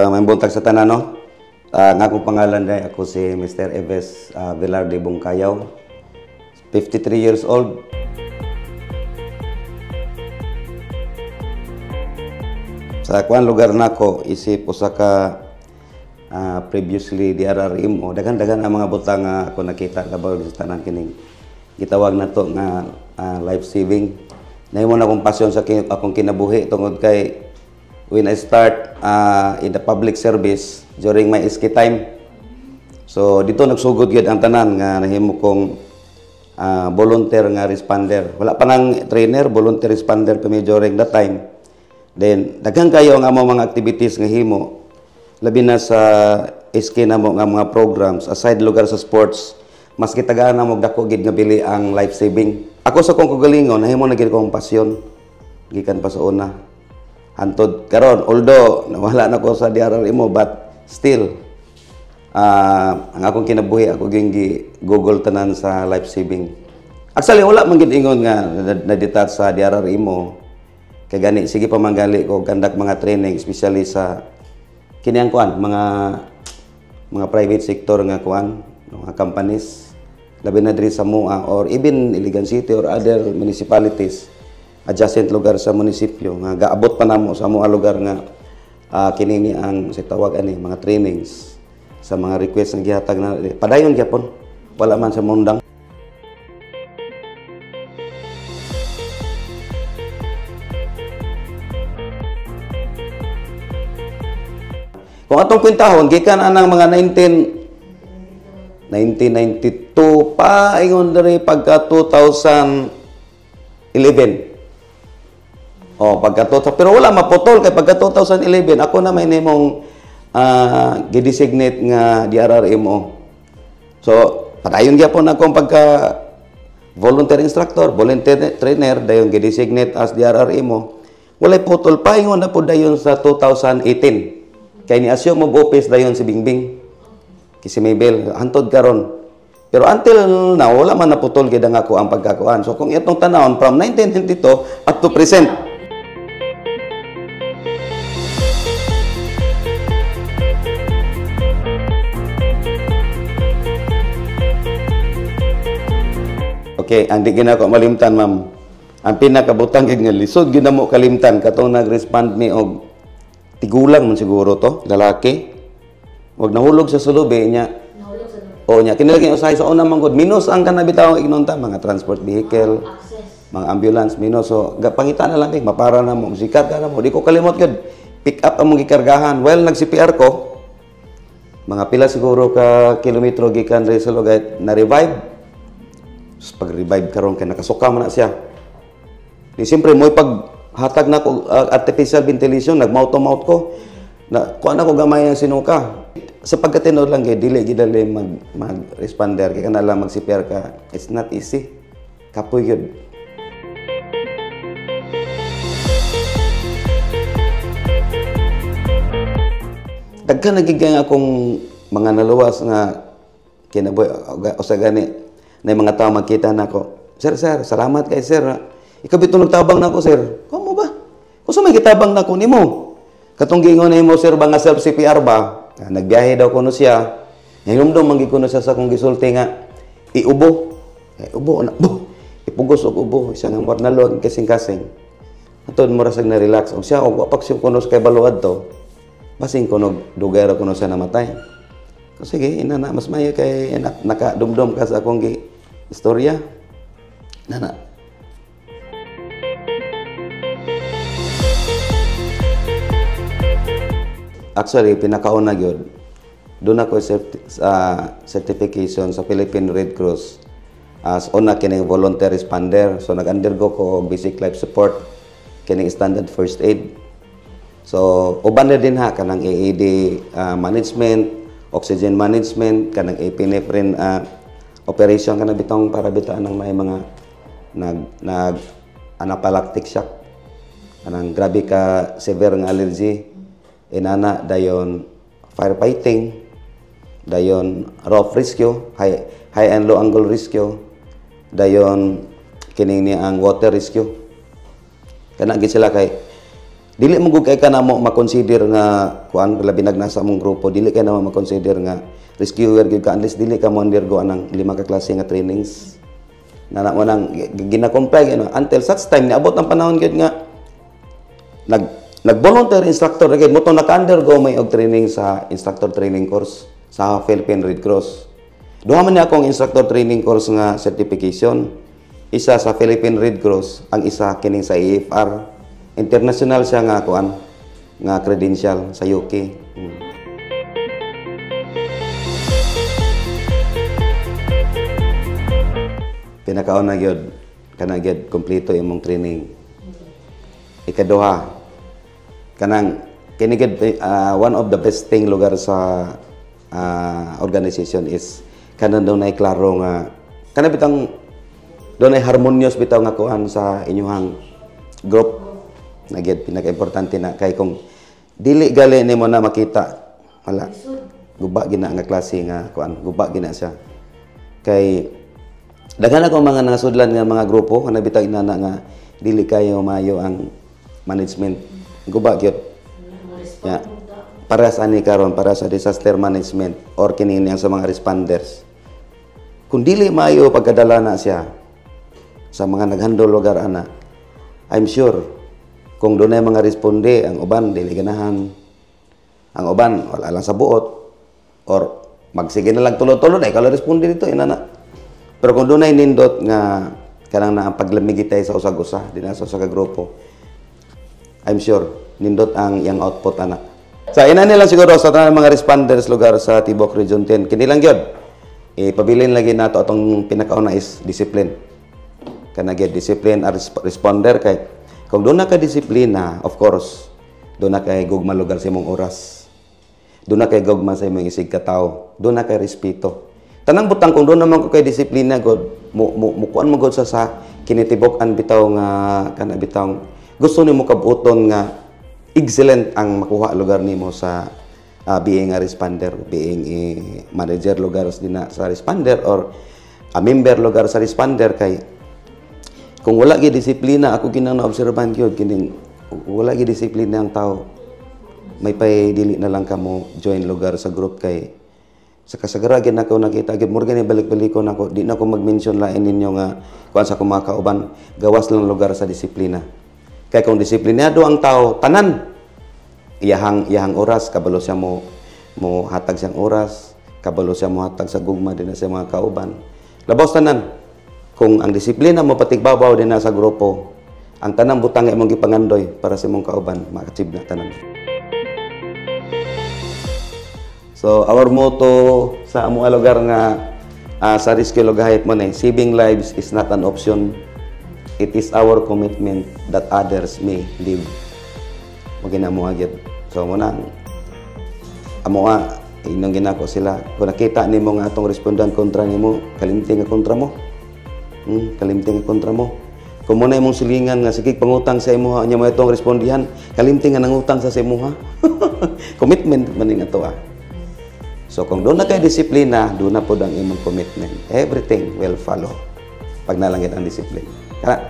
may buntag sa tanan, no? Ang akong pangalan day, ako si Mr. Eves Velarde Bungkayaw, 53 years old. Sa kuan lugar nako isip usa ka previously DRRM o daghan-daghan ang mga butang nga ako nakita labaw sa tanan kining gitawag nato nga life saving. Nahimo na akong pasyon sa akong kinabuhi tungod kay when I start in the public service during my SK time. So dito nagsugod gyud ang tanan nga nahimo kong volunteer nga responder. Wala pa nang trainer, volunteer responder pa mi during that time. Then daghan kayo ang among mga activities nga himo labi na sa SK namo nga mga programs aside lugar sa sports mas kitagaan namo dako gid nga bili ang life saving. Ako sa kong kagalingon nahimo na gid kong pasyon gikan pa sa una. Hantod karon although nawala na ko sa DRRM but still ang akong kinabuhi ako gi Google tanan sa life saving. Actually wala man gid ingon nga na-detach sa DRRM kay gani sige pa manggali ko kandak mga training especially sa kiniang kuan mga private sector nga kuan mga companies labi na diri sa MUA or even Iligan City or other municipalities adjacent lugar sa munisipyo nga gaabot pa namo sa MUA lugar nga kini ang sa tawag ani mga trainings sa mga request nga gihatag na padayon gyapon wala man sa mundang. Kung atong kwentahon, gikan anang mga 1992 pa, ingon diri pagka 2011. Oh, pagka 2000, pero wala maputol kay pagka 2011 ako na may nimong gidesignate nga DRRMO. So, padayon gyapon akong pagka volunteer instructor, volunteer trainer dayon gidesignate as DRRMO. Walay putol pa ingon na pud dayon sa 2018. Kaya ni-assume mo office dayon si Bingbing, si Mabel, hantod karon. Pero until now, wala man naputol gid ang ako ang pagkakuan. So kung itong tanawon from 1992 up to present. Okay, ang di ginako malimtan, ma'am. Ang pinakabutang gid nga lisod ginamo kalimtan katong nag-respond mi og tigulang man siguro to, lalaki. Wag nahulog sa sulubi niya. Nahulog sa sulubi. O niya, kinilagay usahay sa una manggod. Minus ang kanabitaw ignonta, mga transport vehicle, mga ambulance, minus. So, pangita na lang, mapara na mo, sikat ka na mo. Di ko kalimot yun. Pick up ang mong gikargahan. While nag-CPR ko, mga pila siguro ka kilometro gikan rin sa lugar, na-revive. Pag-revive karon kay nakasuka man na siya. Di siyempre, mo hatag na ko artificial ventilation, nag-mouth to mouth ko. Na kuan ako gamay ang sinuka. Sa pagkatinod lang kay dili gid dali mag-responder kay kana lang mag-CPR ka. It's not easy. Kapoy gyud. Daghan nagiging akong mga naluwas nga kinabuhi usa gani na mga tawo makita nako. Sir, salamat kay sir. Ikaw bito nagtabang na ko, sir. Kamo ba? Kung sa may kitabang na ko nimo. Katong gingon nimo, sir, ba nga self-CPR ba? Nagbiyahe daw kuno siya. Hinumdum man gikuno siya sa kong gisulti nga iubo. Ubo na. Ipugos og ubo isa nga mornalon kasing-kasing. Atod mo rasag na relax. Og siya og wapak siya kuno kay baluad to. Basing kuno dugay ra kuno siya namatay. So, sige, inana mas mayo kay nakadumdum ka sa akong istorya. Nana. Actually, pinakauna yun, doon ako certification sa Philippine Red Cross as una kining volunteer responder. So, nag-undergo ko basic life support, kining standard first aid. So, uban na din ha, kanang AED management, oxygen management, kanang epinephrine operation, kanang bitong para bitaan ng may mga anaphylactic shock, kanang grabe ka severe nga allergy. Inana dayon firefighting, dayon rough rescue, high and low angle rescue, dayon kining ni ang water rescue. Kana gid sila kay dili mo gud kay kanamo ma-consider nga kuan labi nagnasa mong grupo, dili kay namo ma-consider nga rescuer gyud ka unless dili ka mo undergo anang 5 ka klase nga trainings. Na mo nang gina-comply until such time niabot ang panahon gyud nga nag-volunteer instructor gyud mo to naka-undergo may og training sa instructor training course sa Philippine Red Cross. Duha man ni akong instructor training course nga certification. Isa sa Philippine Red Cross, ang isa kining sa AFR. International siya nga kuan nga credential sa UK. Pinakauna gyud kana gyud kompleto imong training. Ikaduha kanang kini gyud one of the best thing lugar sa organization is kanang daw nay klaro nga kana bitang doon ay harmonious bitaw nga kuan sa inyong group. Nagyad pinaka-importante na kay kung dili gali nimo na makita wala guba gina nga klase nga kuan guba gina siya kay daghan ako mga nasudlan nga mga grupo kana bitaw inana nga dili kayo mayo ang management guba gyud ya para sa ani karon para sa disaster management or kini sa mga responders kung dili mayo pagkadala na siya sa mga naghandle lugar ana I'm sure kung doon ay mga responde, ang uban, dili ganahan. Ang uban, wala lang sa buot. Or, magsige na lang tulo-tulo na, ikaw lang responde dito, inana. Pero kung doon ay nindot nga, kanang na ang paglamigi tayo sa usag-usa, di na sa usag grupo, I'm sure, nindot ang yang output, ana. Sa ina nila siguro, sa tanang mga responders lugar sa Tibok Region 10, kinilang yun, ipabilin lagi nato atong pinakauna is discipline. Kanagyan, discipline a responder kay kung doon na ka-disiplina, of course, doon na kay gugma lugar sa imong oras. Doon na kay gugma sa imong isig katao. Doon na kay respeto. Tanang butang kung doon naman ko kay disiplina, God, mukuan mo God sa kinitibok-an bitaw nga, kana bitaw, gusto ni mo kabuton nga, excellent ang makuha lugar nimo sa being a responder, being a manager lugar sa responder, or a member lugar sa responder kay kung wala gi disiplina ako ginang naobserbahan gyud kining wala gi disiplina ang tao may pay dili na lang kamo join lugar sa group kay sa kasagara gid nako nakita gid mo gani balik-balikon nako di na ko mag-mention lain ninyo nga kuan sa kumakauban gawas lang lugar sa disiplina kay kung disiplinado ang tao tanan iyahang oras kabalo siya mo hatag siyang oras kabalo siya mo hatag sa gugma din sa mga kauban labaw tanan. Kung ang disiplina mo patigbabaw din na sa grupo, ang tanang butang nga imong gipangandoy para sa imong kauban, maka-achieve na tanan. So, our motto sa among lugar nga sa rescue lugahit mo na, saving lives is not an option. It is our commitment that others may live. Magina mo agad. So, muna, amo inong ginako sila. Kung nakita ni mo nga atong respondan kontra ni mo, kalimti nga kontra mo. Kalimti nga kontra mo. Kung muna imong silingan nga sige pangutang sa imuha nya mo itong respondihan, kalimti nga nangutang sa imuha. Commitment man nga to. So kung doon na kay disiplina, doon na po ang imong commitment. Everything will follow. Pag nalangit ang disiplina. Kana